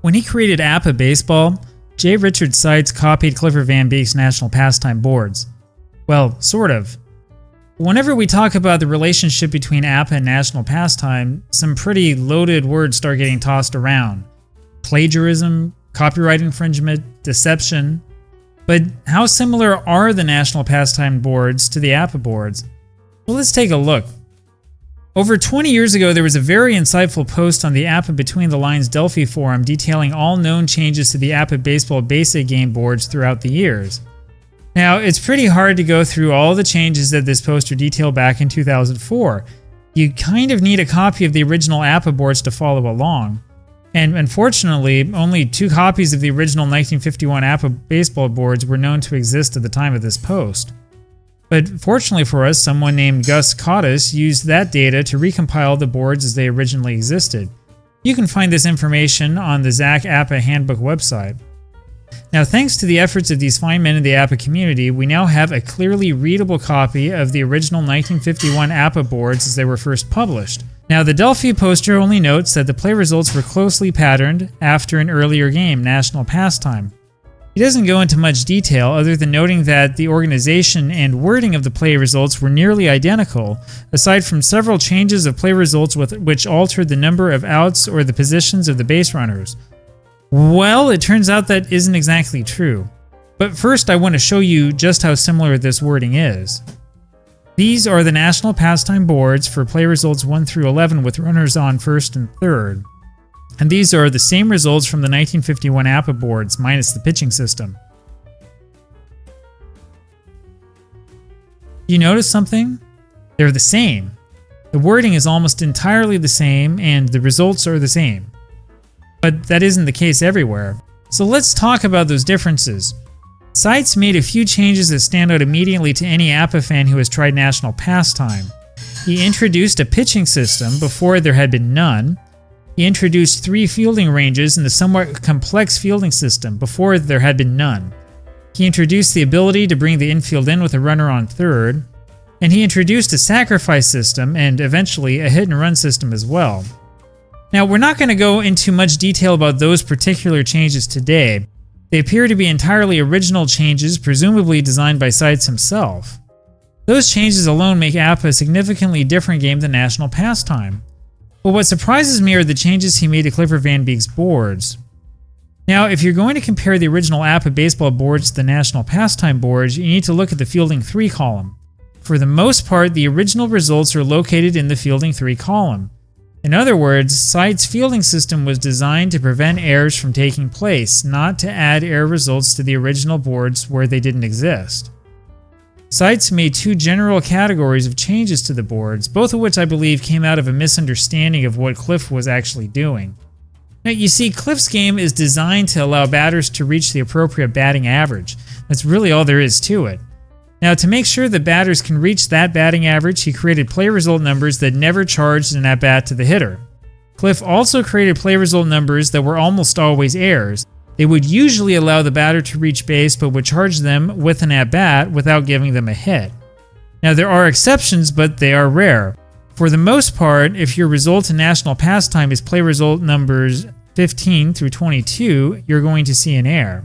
When he created APBA Baseball, J. Richard Seitz copied Clifford Van Beek's National Pastime boards. Well, sort of. Whenever we talk about the relationship between APBA and National Pastime, some pretty loaded words start getting tossed around. Plagiarism, copyright infringement, deception. But how similar are the National Pastime boards to the APBA boards? Well, let's take a look. Over 20 years ago, there was a very insightful post on the APBA Between the Lines Delphi forum detailing all known changes to the APBA Baseball basic game boards throughout the years. Now, it's pretty hard to go through all the changes that this poster detailed back in 2004. You kind of need a copy of the original APBA boards to follow along. And unfortunately, only 2 copies of the original 1951 APBA baseball boards were known to exist at the time of this post. But fortunately for us, someone named Gus Cottis used that data to recompile the boards as they originally existed. You can find this information on the Zach APBA Handbook website. Now, thanks to the efforts of these fine men in the APBA community, we now have a clearly readable copy of the original 1951 APBA boards as they were first published. Now, the Delphi poster only notes that the play results were closely patterned after an earlier game, National Pastime. He doesn't go into much detail other than noting that the organization and wording of the play results were nearly identical, aside from several changes of play results which altered the number of outs or the positions of the base runners. Well, it turns out that isn't exactly true. But first, I want to show you just how similar this wording is. These are the National Pastime boards for play results 1 through 11 with runners on first and third. And these are the same results from the 1951 APBA boards, minus the pitching system. You notice something? They're the same. The wording is almost entirely the same, and the results are the same. But that isn't the case everywhere. So let's talk about those differences. Seitz made a few changes that stand out immediately to any APBA fan who has tried National Pastime. He introduced a pitching system before there had been none. He introduced 3 fielding ranges in the somewhat complex fielding system before there had been none. He introduced the ability to bring the infield in with a runner on third. And he introduced a sacrifice system and eventually a hit and run system as well. Now, we're not going to go into much detail about those particular changes today. They appear to be entirely original changes, presumably designed by Seitz himself. Those changes alone make APBA a significantly different game than National Pastime. But what surprises me are the changes he made to Clifford Van Beek's boards. Now, if you're going to compare the original APBA baseball boards to the National Pastime boards, you need to look at the Fielding 3 column. For the most part, the original results are located in the Fielding 3 column. In other words, Seitz' fielding system was designed to prevent errors from taking place, not to add error results to the original boards where they didn't exist. Seitz made 2 general categories of changes to the boards, both of which I believe came out of a misunderstanding of what Cliff was actually doing. Now, you see, Cliff's game is designed to allow batters to reach the appropriate batting average. That's really all there is to it. Now, to make sure that batters can reach that batting average, he created play result numbers that never charged an at-bat to the hitter. Cliff also created play result numbers that were almost always errors. They would usually allow the batter to reach base but would charge them with an at-bat without giving them a hit. Now, there are exceptions, but they are rare. For the most part, if your result in National Pastime is play result numbers 15 through 22, you're going to see an error.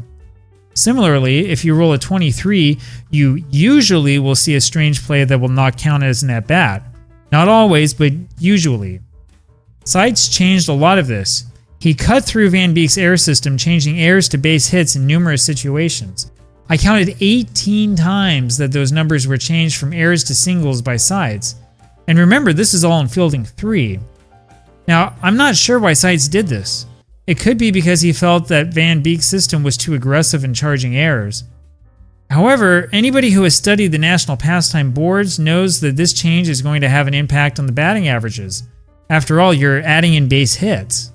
Similarly, if you roll a 23, you usually will see a strange play that will not count as an at-bat. Not always, but usually. Seitz changed a lot of this. He cut through Van Beek's error system, changing errors to base hits in numerous situations. I counted 18 times that those numbers were changed from errors to singles by Seitz. And remember, this is all in Fielding 3. Now, I'm not sure why Seitz did this. It could be because he felt that Van Beek's system was too aggressive in charging errors. However, anybody who has studied the National Pastime boards knows that this change is going to have an impact on the batting averages. After all, you're adding in base hits.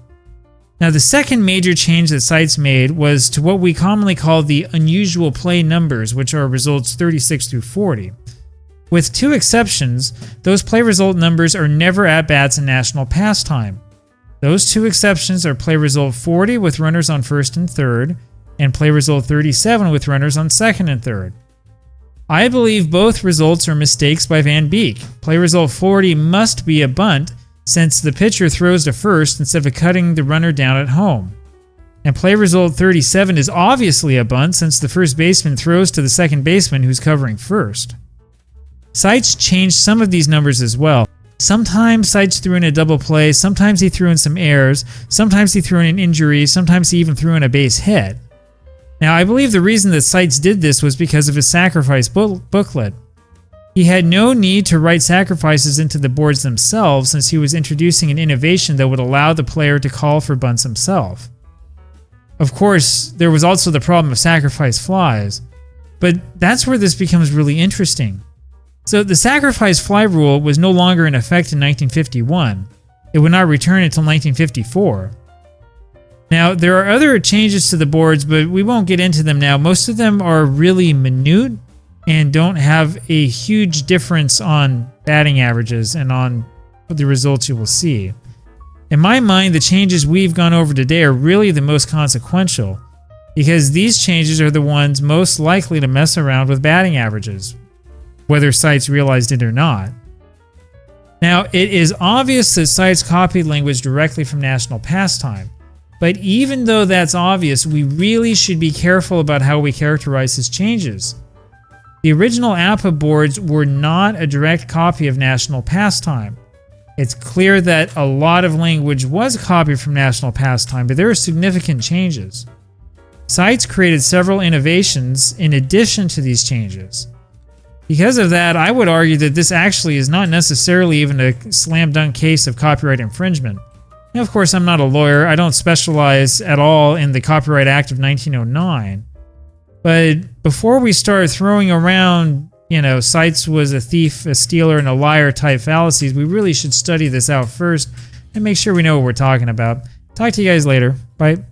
Now, the second major change that Seitz made was to what we commonly call the unusual play numbers, which are results 36 through 40. With 2 exceptions, those play result numbers are never at-bats in National Pastime. Those 2 exceptions are play result 40 with runners on first and third, and play result 37 with runners on second and third. I believe both results are mistakes by Van Beek. Play result 40 must be a bunt, since the pitcher throws to first instead of cutting the runner down at home. And play result 37 is obviously a bunt since the first baseman throws to the second baseman who's covering first. Seitz changed some of these numbers as well. Sometimes Seitz threw in a double play, sometimes he threw in some errors, sometimes he threw in an injury, sometimes he even threw in a base hit. Now, I believe the reason that Seitz did this was because of his sacrifice booklet. He had no need to write sacrifices into the boards themselves since he was introducing an innovation that would allow the player to call for bunts himself. Of course, there was also the problem of sacrifice flies, but that's where this becomes really interesting. So the sacrifice fly rule was no longer in effect in 1951. It would not return until 1954. Now, there are other changes to the boards, but we won't get into them now. Most of them are really minute and don't have a huge difference on batting averages and on the results you will see. In my mind, the changes we've gone over today are really the most consequential, because these changes are the ones most likely to mess around with batting averages, whether Seitz realized it or not. Now, it is obvious that Seitz copied language directly from National Pastime, but even though that's obvious, we really should be careful about how we characterize his changes. The original APBA boards were not a direct copy of National Pastime. It's clear that a lot of language was copied from National Pastime, but there are significant changes. Seitz created several innovations in addition to these changes. Because of that, I would argue that this actually is not necessarily even a slam dunk case of copyright infringement. Now, of course, I'm not a lawyer. I don't specialize at all in the Copyright Act of 1909. But before we start throwing around, Seitz was a thief, a stealer, and a liar type fallacies, we really should study this out first and make sure we know what we're talking about. Talk to you guys later. Bye.